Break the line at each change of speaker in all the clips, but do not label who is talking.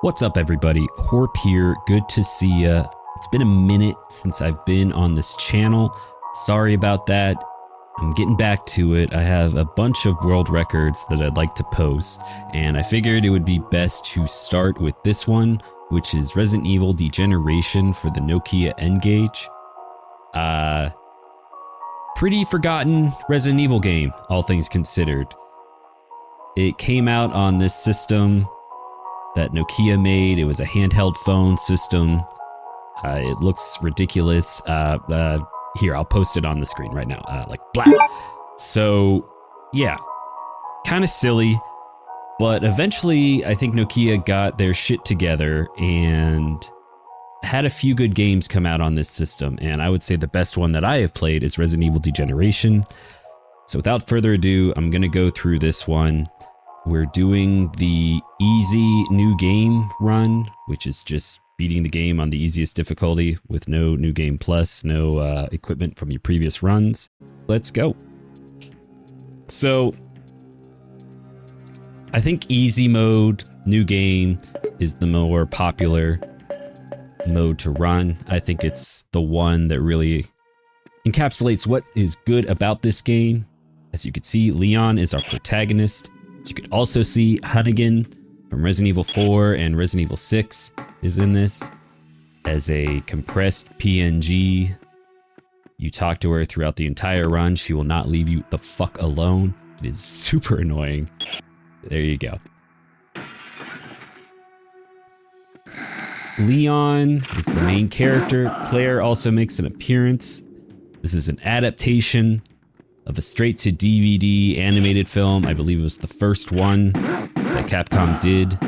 What's up, everybody? Horp here. Good to see ya. It's been a minute since I've been on this channel. Sorry about that. I'm getting back to it. I have a bunch of world records that I'd like to post, and I figured it would be best to start with this one, which is Resident Evil Degeneration for the Nokia N-Gage. Pretty forgotten Resident Evil game, all things considered. It came out on this system that Nokia made. It was a handheld phone system. It looks ridiculous. Here, I'll post it on the screen right now. Like, blah. So, yeah, kind of silly. But eventually, I think Nokia got their shit together and had a few good games come out on this system. And I would say the best one that I have played is Resident Evil Degeneration. So without further ado, I'm going to go through this one. We're doing the easy new game run, which is just beating the game on the easiest difficulty with no new game plus, no equipment from your previous runs. Let's go. So I think easy mode, new game, is the more popular mode to run. I think it's the one that really encapsulates what is good about this game. As you can see, Leon is our protagonist. As you could also see, Hunnigan from Resident Evil 4 and Resident Evil 6 is in this as a compressed PNG. You talk to her throughout the entire run. She will not leave you the fuck alone. It is super annoying. There you go. Leon is the main character. Claire also makes an appearance. This is an adaptation of a straight-to-DVD animated film. I believe it was the first one that Capcom did,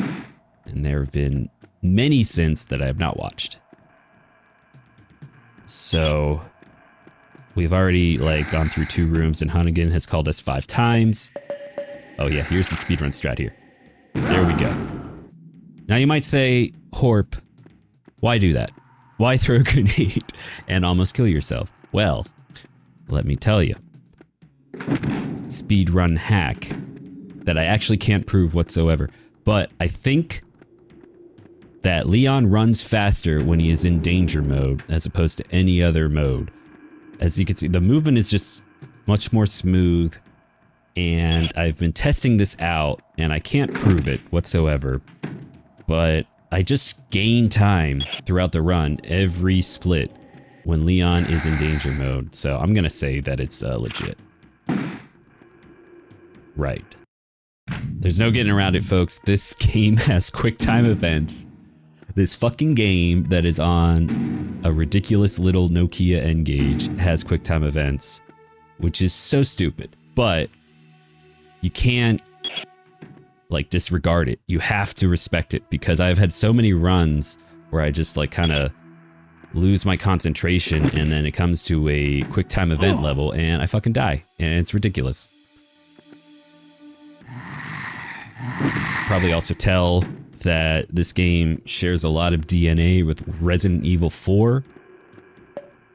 and there have been many since that I have not watched. So we've already gone through 2 rooms, and Hunnigan has called us 5 times. Oh yeah, here's the speedrun strat here. There we go. Now you might say, Horp, why do that? Why throw a grenade and almost kill yourself? Well, let me tell you. Speedrun hack that I actually can't prove whatsoever, but I think that Leon runs faster when he is in danger mode as opposed to any other mode. As you can see, the movement is just much more smooth, and I've been testing this out and I can't prove it whatsoever, but I just gain time throughout the run every split when Leon is in danger mode, so I'm gonna say that it's legit. Right. There's no getting around it, folks. This game has QuickTime events. This fucking game that is on a ridiculous little Nokia N-Gage has QuickTime events, which is so stupid. But you can't disregard it. You have to respect it, because I've had so many runs where I just kind of lose my concentration, and then it comes to a QuickTime event level and I fucking die, and it's ridiculous. Probably also tell that this game shares a lot of DNA with Resident Evil 4,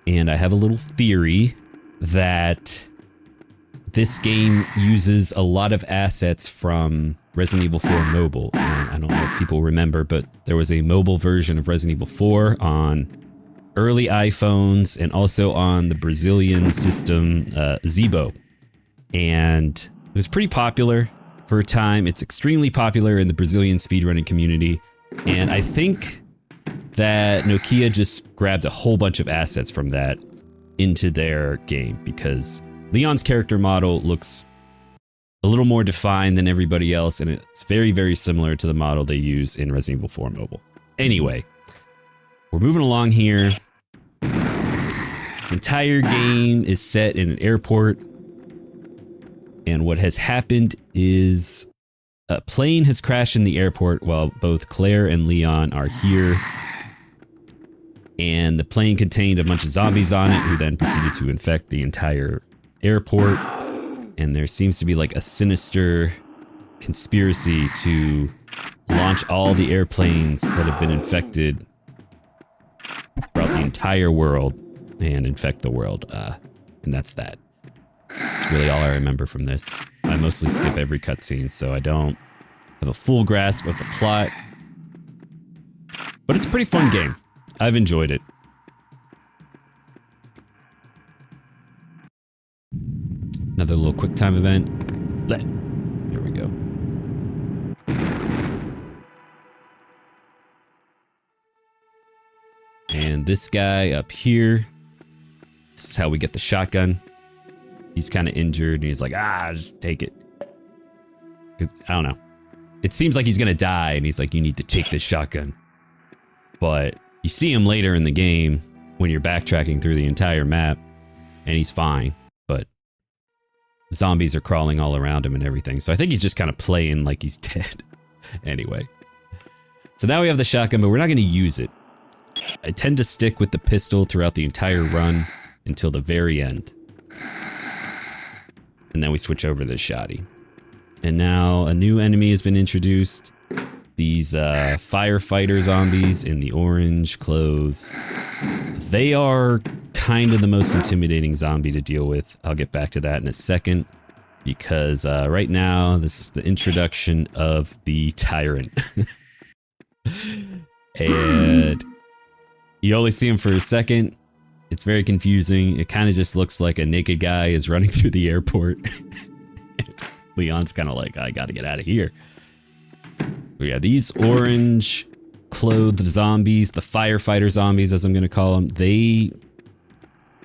and I have a little theory that this game uses a lot of assets from Resident Evil 4 Mobile. And I don't know if people remember, but there was a mobile version of Resident Evil 4 on early iPhones and also on the Brazilian system Zibo, and it was pretty popular for a time. It's extremely popular in the Brazilian speedrunning community, and I think that Nokia just grabbed a whole bunch of assets from that into their game, because Leon's character model looks a little more defined than everybody else, and it's very, very similar to the model they use in Resident Evil 4 Mobile. Anyway, we're moving along here. This entire game is set in an airport, and what has happened is a plane has crashed in the airport while both Claire and Leon are here, and the plane contained a bunch of zombies on it who then proceeded to infect the entire airport, and there seems to be a sinister conspiracy to launch all the airplanes that have been infected throughout the entire world and infect the world, and that's that. That's really all I remember from this. I mostly skip every cutscene, so I don't have a full grasp of the plot. But it's a pretty fun game. I've enjoyed it. Another little quick time event. Here we go. And this guy up here, this is how we get the shotgun. He's kind of injured and he's like, just take it. 'Cause, I don't know. It seems like he's gonna die and he's like, you need to take this shotgun. But you see him later in the game when you're backtracking through the entire map and he's fine. But zombies are crawling all around him and everything. So I think he's just kind of playing like he's dead. Anyway. So now we have the shotgun, but we're not going to use it. I tend to stick with the pistol throughout the entire run until the very end. And then we switch over to the shotty. And now a new enemy has been introduced. These firefighter zombies in the orange clothes. They are kind of the most intimidating zombie to deal with. I'll get back to that in a second. Because right now, this is the introduction of the tyrant. And you only see him for a second. It's very confusing. It kind of just looks like a naked guy is running through the airport. Leon's kind of like, I gotta get out of here. But yeah, these orange clothed zombies, the firefighter zombies as I'm gonna call them, they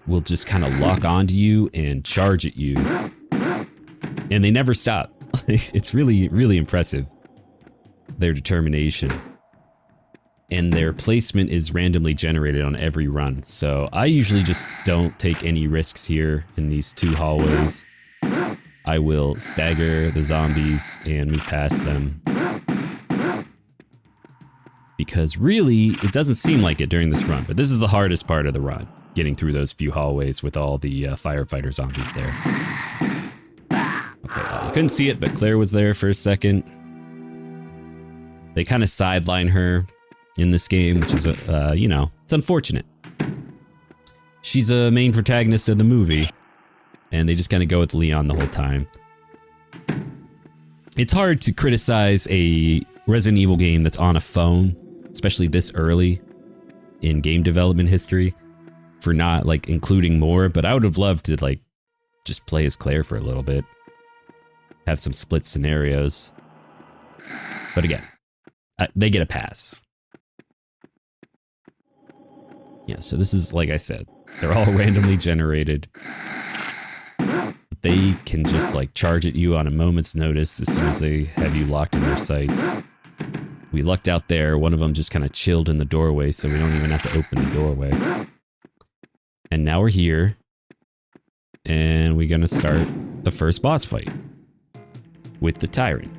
will just kind of lock onto you and charge at you. And they never stop. It's really, really impressive. Their determination. And their placement is randomly generated on every run. So I usually just don't take any risks here in these two hallways. I will stagger the zombies and move past them. Because really, it doesn't seem like it during this run, but this is the hardest part of the run. Getting through those few hallways with all the firefighter zombies there. Okay, I couldn't see it, but Claire was there for a second. They kind of sideline her in this game, which is, you know, it's unfortunate. She's a main protagonist of the movie, and they just kind of go with Leon the whole time. It's hard to criticize a Resident Evil game that's on a phone, especially this early in game development history, for not, like, including more, but I would have loved to, like, just play as Claire for a little bit. Have some split scenarios. But again, they get a pass. Yeah, so this is, like I said, they're all randomly generated. They can just, like, charge at you on a moment's notice as soon as they have you locked in their sights. We lucked out there. One of them just kind of chilled in the doorway, so we don't even have to open the doorway. And now we're here. And we're gonna start the first boss fight. With the tyrant.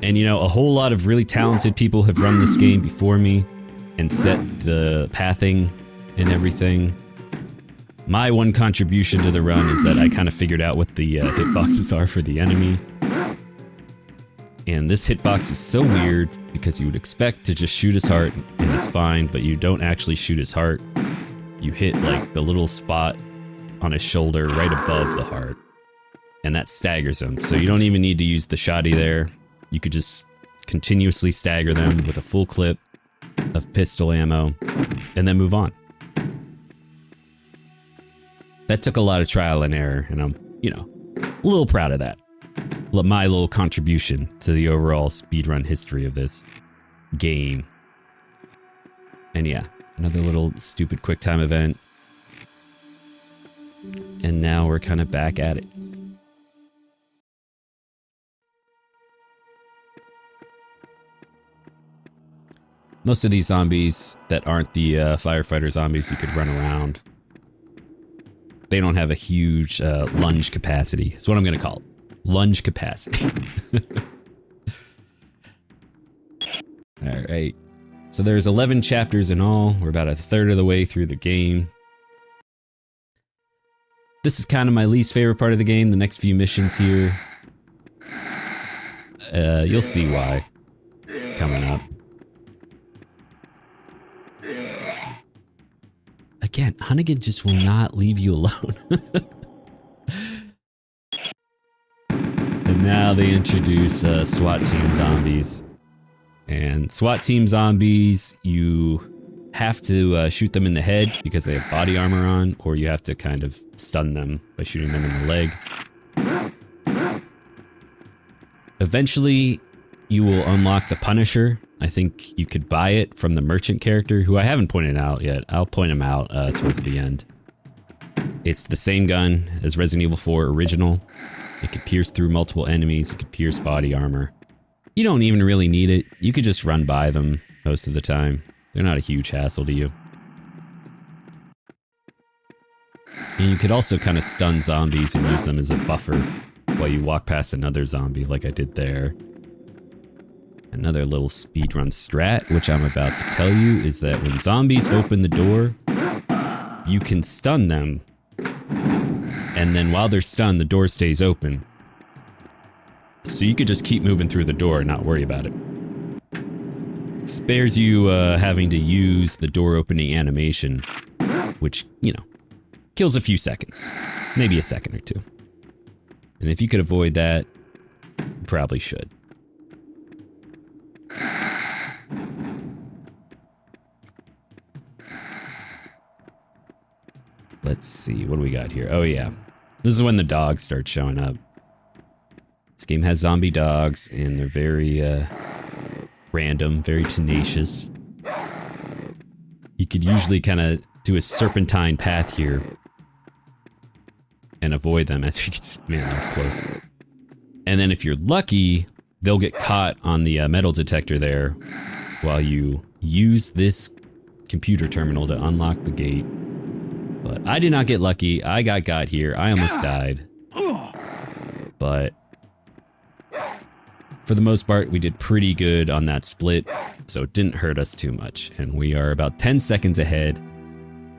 And you know, a whole lot of really talented people have run this game before me and set the pathing and everything. My one contribution to the run is that I kind of figured out what the hitboxes are for the enemy. And this hitbox is so weird because you would expect to just shoot his heart and it's fine, but you don't actually shoot his heart. You hit like the little spot on his shoulder right above the heart. And that staggers him, so you don't even need to use the shotty there. You could just continuously stagger them with a full clip of pistol ammo, and then move on. That took a lot of trial and error, and I'm, you know, a little proud of that. My little contribution to the overall speedrun history of this game. And yeah, another little stupid quick time event. And now we're kind of back at it. Most of these zombies that aren't the firefighter zombies you could run around, they don't have a huge lunge capacity. That's what I'm going to call it. Lunge capacity. Alright. So there's 11 chapters in all. We're about a third of the way through the game. This is kind of my least favorite part of the game. The next few missions here. You'll see why. Coming up. Again, Hunnigan just will not leave you alone. And now they introduce SWAT team zombies. And SWAT team zombies, you have to shoot them in the head because they have body armor on, or you have to kind of stun them by shooting them in the leg. Eventually, you will unlock the Punisher. I think you could buy it from the merchant character, who I haven't pointed out yet. I'll point him out towards the end. It's the same gun as Resident Evil 4 original. It could pierce through multiple enemies. It could pierce body armor. You don't even really need it. You could just run by them most of the time. They're not a huge hassle to you. And you could also kind of stun zombies and use them as a buffer while you walk past another zombie like I did there. Another little speedrun strat, which I'm about to tell you, is that when zombies open the door, you can stun them. And then while they're stunned, the door stays open. So you could just keep moving through the door and not worry about it. Spares you having to use the door opening animation, which, you know, kills a few seconds. Maybe a second or two. And if you could avoid that, you probably should. Let's see, what do we got here? Oh yeah, this is when the dogs start showing up. This game has zombie dogs, and they're very random, very tenacious. You could usually kind of do a serpentine path here and avoid them. As you can see, man, that was close. And then if you're lucky, they'll get caught on the metal detector there while you use this computer terminal to unlock the gate. But I did not get lucky. I got here. I almost died. But for the most part, we did pretty good on that split, so it didn't hurt us too much. And we are about 10 seconds ahead.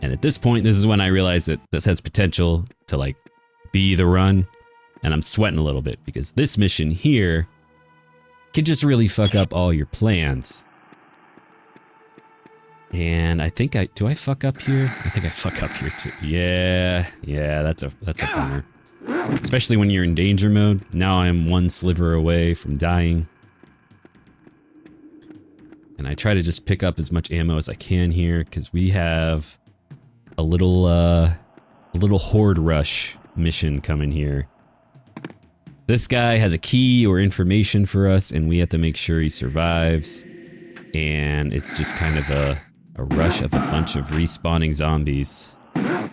And at this point, this is when I realized that this has potential to like be the run. And I'm sweating a little bit because this mission here could just really fuck up all your plans. And I think do I fuck up here? I think I fuck up here too. Yeah, that's a bummer. Especially when you're in danger mode. Now I'm one sliver away from dying. And I try to just pick up as much ammo as I can here, because we have a little horde rush mission coming here. This guy has a key or information for us, and we have to make sure he survives. And it's just kind of a rush of a bunch of respawning zombies. And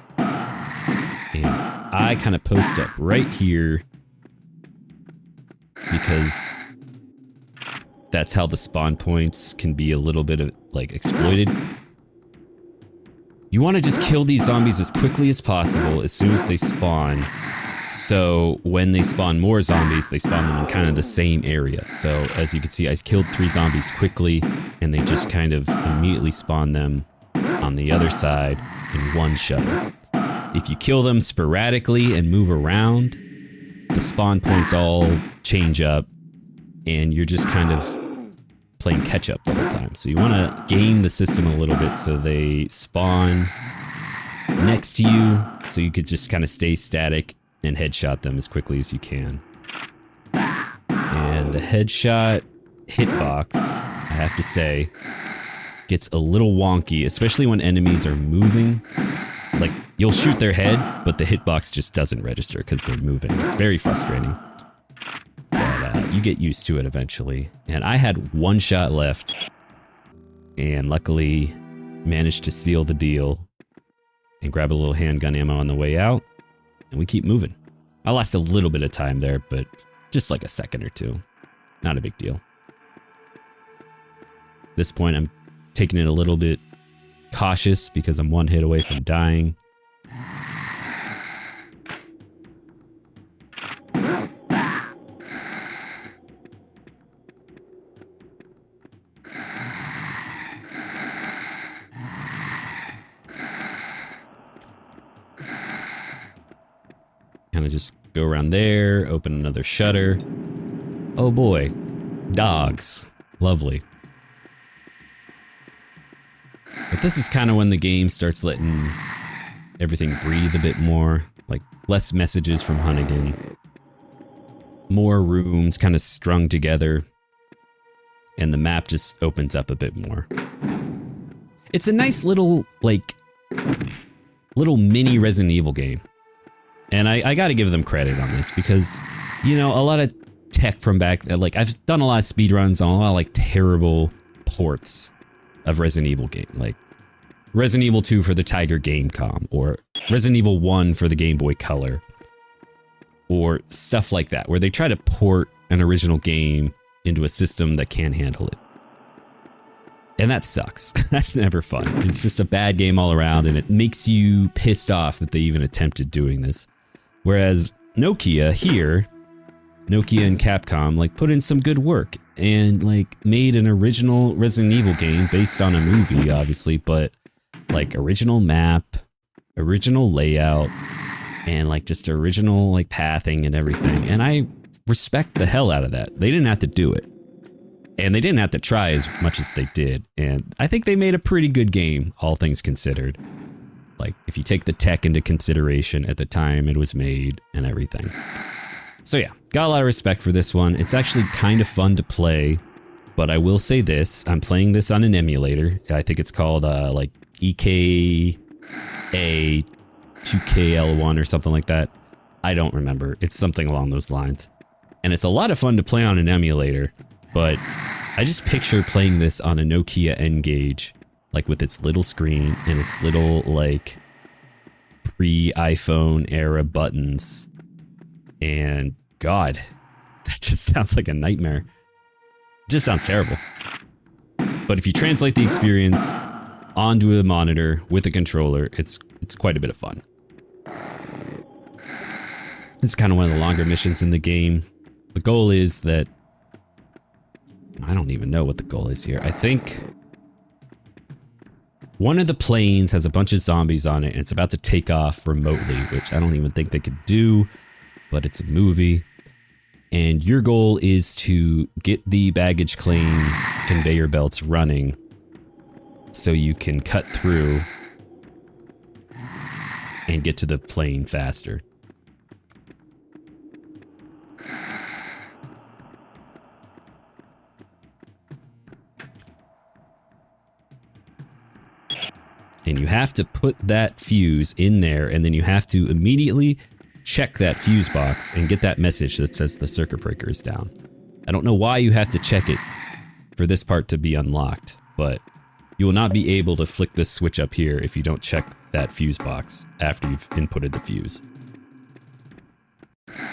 I kind of post up right here because that's how the spawn points can be a little bit of like exploited. You want to just kill these zombies as quickly as possible as soon as they spawn. So when they spawn more zombies, they spawn them in kind of the same area. So as you can see, I killed 3 zombies quickly, and they just kind of immediately spawn them on the other side in one shuttle. If you kill them sporadically and move around, the spawn points all change up, and you're just kind of playing catch up the whole time. So you want to game the system a little bit so they spawn next to you, so you could just kind of stay static and headshot them as quickly as you can. And the headshot hitbox, I have to say, gets a little wonky, especially when enemies are moving. Like, you'll shoot their head, but the hitbox just doesn't register because they're moving. It's very frustrating. But you get used to it eventually. And I had 1 shot left, and luckily managed to seal the deal and grab a little handgun ammo on the way out. And we keep moving. I lost a little bit of time there, but just like a second or two. Not a big deal. At this point, I'm taking it a little bit cautious because I'm 1 hit away from dying. Kind of just go around there, open another shutter. Oh boy, dogs. Lovely. But this is kind of when the game starts letting everything breathe a bit more. Like, less messages from Hunnigan. More rooms kind of strung together. and the map just opens up a bit more. It's a nice little, like, little mini Resident Evil game. And I gotta give them credit on this because, you know, a lot of tech from back, like, I've done a lot of speedruns on a lot of, like, terrible ports of Resident Evil game. Like, Resident Evil 2 for the Tiger Gamecom, or Resident Evil 1 for the Game Boy Color, or stuff like that, where they try to port an original game into a system that can't handle it. And that sucks. That's never fun. It's just a bad game all around, and it makes you pissed off that they even attempted doing this. Whereas Nokia here, Nokia and Capcom, like, put in some good work and, like, made an original Resident Evil game based on a movie, obviously, but, like, original map, original layout, and, like, just original, like, pathing and everything. And I respect the hell out of that. They didn't have to do it. And they didn't have to try as much as they did. And I think they made a pretty good game, all things considered. Like, if you take the tech into consideration at the time it was made and everything. So yeah, got a lot of respect for this one. It's actually kind of fun to play, but I will say this. I'm playing this on an emulator. I think it's called, like, EKA 2KL1 or something like that. I don't remember. It's something along those lines. And it's a lot of fun to play on an emulator. But I just picture playing this on a Nokia N-Gage, like with its little screen and its little, like, pre-iPhone era buttons. And God, that just sounds like a nightmare. It just sounds terrible. But if you translate the experience onto a monitor with a controller, it's quite a bit of fun. This is kind of one of the longer missions in the game. The goal is that I don't even know what the goal is here. I think one of the planes has a bunch of zombies on it and it's about to take off remotely, which I don't even think they could do, but it's a movie. And your goal is to get the baggage claim conveyor belts running so you can cut through and get to the plane faster. And you have to put that fuse in there, and then you have to immediately check that fuse box and get that message that says the circuit breaker is down. I don't know why you have to check it for this part to be unlocked, but you will not be able to flick this switch up here if you don't check that fuse box after you've inputted the fuse.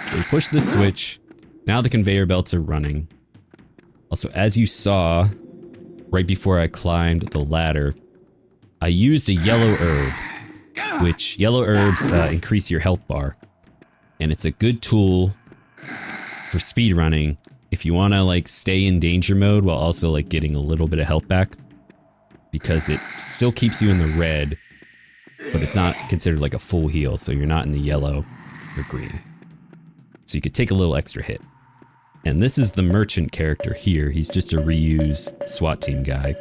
So you push this switch, now the conveyor belts are running. Also, as you saw right before I climbed the ladder, I used a yellow herb, which yellow herbs increase your health bar. And it's a good tool for speedrunning if you want to, like, stay in danger mode while also, like, getting a little bit of health back. Because it still keeps you in the red, but it's not considered like a full heal, so you're not in the yellow or green. So you could take a little extra hit. And this is the merchant character here. He's just a reused SWAT team guy.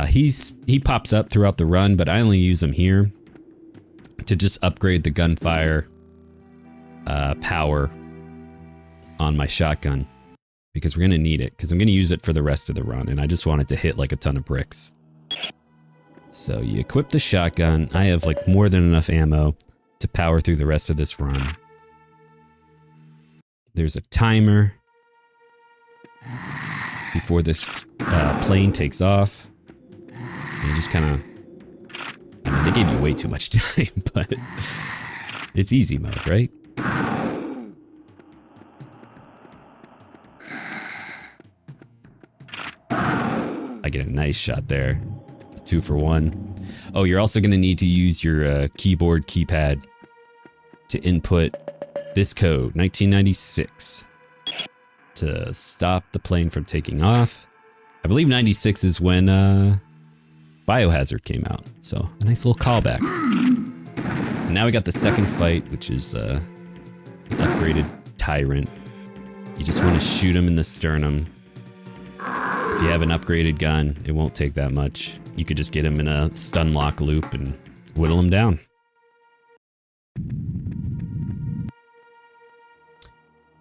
He pops up throughout the run, but I only use him here to just upgrade the gunfire power on my shotgun, because we're gonna need it, because I'm gonna use it for the rest of the run, and I just want it to hit like a ton of bricks. So you equip the shotgun. I have, like, more than enough ammo to power through the rest of this run. There's a timer before this plane takes off. And you just kind of, I mean, they gave you way too much time, but it's easy mode, right? I get a nice shot there. 2 for 1. Oh, you're also going to need to use your keyboard keypad to input this code, 1996, to stop the plane from taking off. I believe 96 is when Biohazard came out, so a nice little callback. And now we got the second fight, which is an upgraded Tyrant. You just want to shoot him in the sternum. If you have an upgraded gun, it won't take that much. You could just get him in a stun lock loop and whittle him down.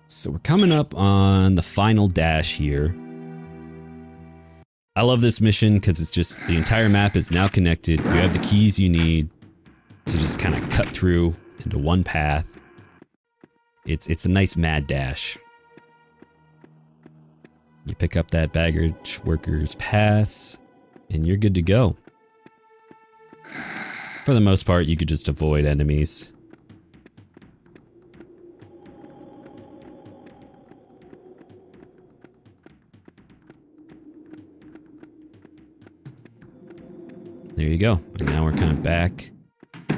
So we're coming up on the final dash here. I love this mission because it's just the entire map is now connected. You have the keys you need to just kind of cut through into one path. It's a nice mad dash. You pick up that baggage worker's pass and you're good to go. For the most part, you could just avoid enemies. There you go. And now we're kind of back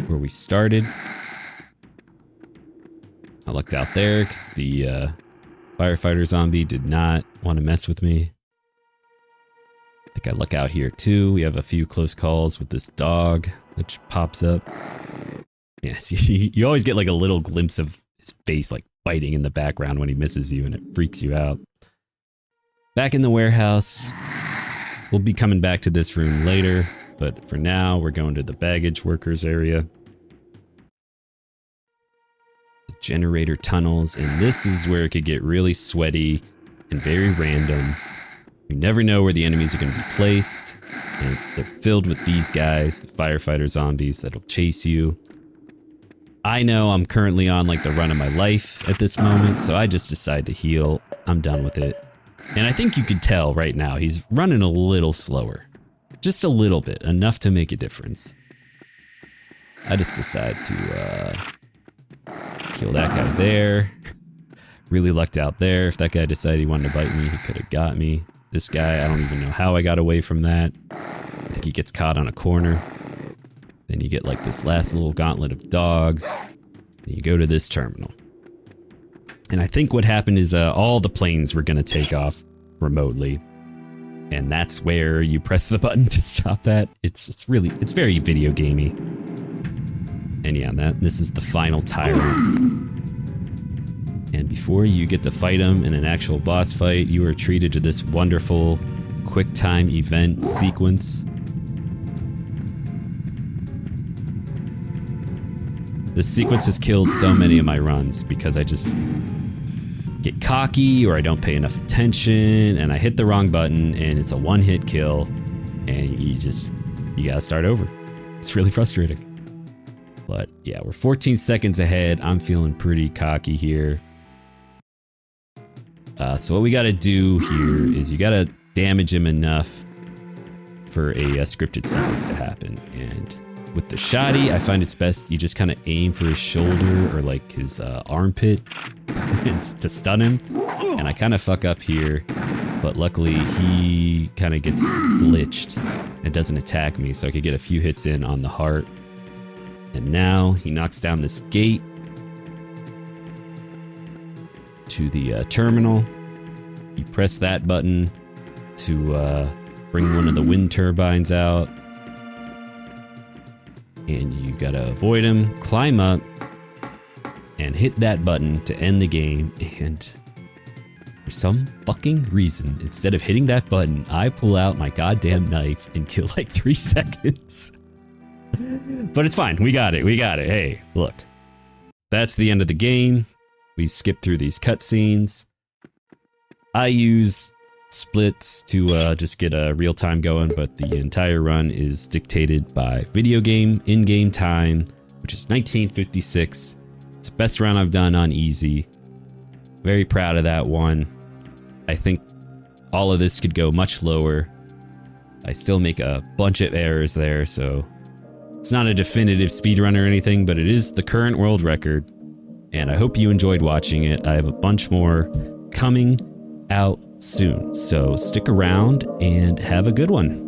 where we started. I looked out there because the firefighter zombie did not want to mess with me. I think I look out here too. We have a few close calls with this dog, which pops up. Yes, you always get like a little glimpse of his face like biting in the background when he misses you and it freaks you out. Back in the warehouse. We'll be coming back to this room later, but for now we're going to the baggage workers area. The generator tunnels, and this is where it could get really sweaty and very random. You never know where the enemies are going to be placed, and they're filled with these guys, the firefighter zombies that'll chase you. I know I'm currently on like the run of my life at this moment, so I just decide to heal. I'm done with it. And I think you could tell right now he's running a little slower. Just a little bit, enough to make a difference. I just decide to kill that guy there. Really lucked out there. If that guy decided he wanted to bite me, he could have got me. This guy, I don't even know how I got away from that. I think he gets caught on a corner. Then you get like this last little gauntlet of dogs. And you go to this terminal. And I think what happened is all the planes were going to take off remotely. And that's where you press the button to stop that. It's very video gamey. And yeah, this is the final tyrant. And before you get to fight him in an actual boss fight, you are treated to this wonderful quick time event sequence. This sequence has killed so many of my runs because I just get cocky or I don't pay enough attention and I hit the wrong button and it's a one-hit kill and you gotta start over. It's really frustrating. But yeah, we're 14 seconds ahead. I'm feeling pretty cocky here. So what we gotta do here is you gotta damage him enough for a scripted sequence to happen. And with the shotty, I find it's best you just kind of aim for his shoulder or like his armpit to stun him. And I kind of fuck up here, but luckily he kind of gets glitched and doesn't attack me, so I could get a few hits in on the heart. And now he knocks down this gate to the terminal. You press that button to bring one of the wind turbines out. And you gotta avoid him, climb up, and hit that button to end the game. And for some fucking reason, instead of hitting that button, I pull out my goddamn knife and kill like 3 seconds. But it's fine, we got it. Hey, look. That's the end of the game. We skip through these cutscenes. I use splits to just get a real time going, but the entire run is dictated by video game in-game time, which is 1956. It's the best run I've done on easy. Very proud of that one. I think all of this could go much lower. I still make a bunch of errors there, so it's not a definitive speedrun or anything, but it is the current world record. And I hope you enjoyed watching it. I have a bunch more coming out soon, so stick around and have a good one.